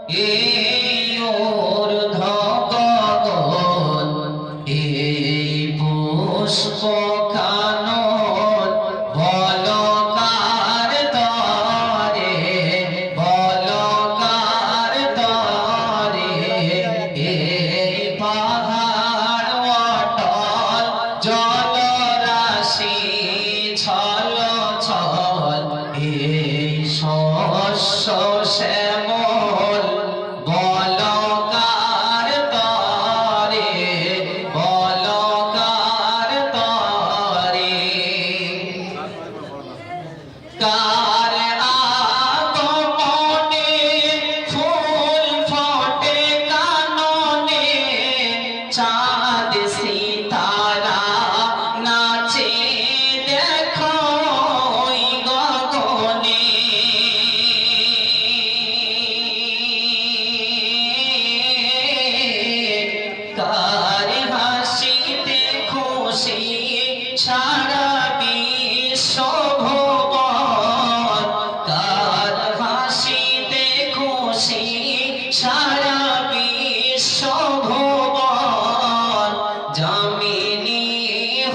এই ঊর্ধ্ব গগন, এই পুষ্প কানন, বলো কার তরে, বলো কার তরে। এই পাহাড় অটল জলরাশি ছল ছল, এই শস্য শ্যামল, বলো কার তরে, বলো কার তরে। কার আগমনে ফুল ফোটে কাননে, চাঁদ সিতারা নাচে দেখো ওই গগনে। কার হাসিতে খুশি সারা বিশ্ব ভুবন, কার হাসিতে খুশি সারা বিশ্ব ভুবন। যামিনী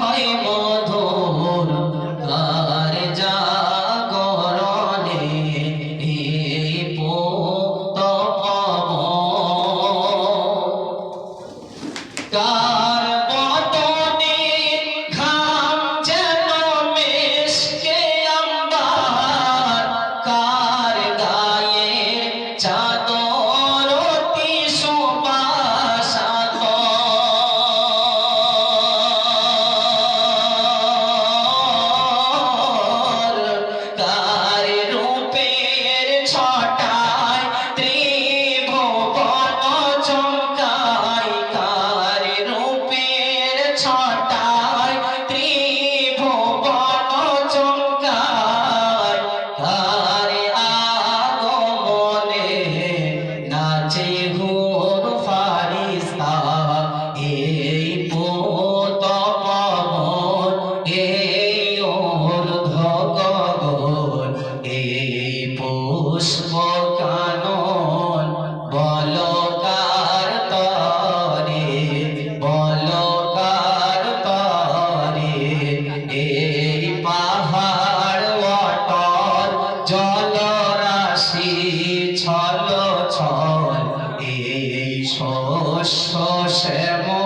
হয় মধুর কার জাগরণে, এই পুত কার বদনে ঘাম যেন মেশকে আম্বার, কার গায়ে চাদর অতি সুবাসাত। কার রূপের ছটায় ত্রিভুবন চমকায়, কার রূপের ছটায় ত্রিভুবন চমকায়। কার আগমনে নাচে হুর ফারিস্তা, এই পুত পবন, এই ঊর্ধ্ব গগন, এই পুষ্প কানন, বলো কার তরে, বলো কার তরে। এই পাহাড় অটল জলরাশি ছল ছল, এই শস্য শ্যামল।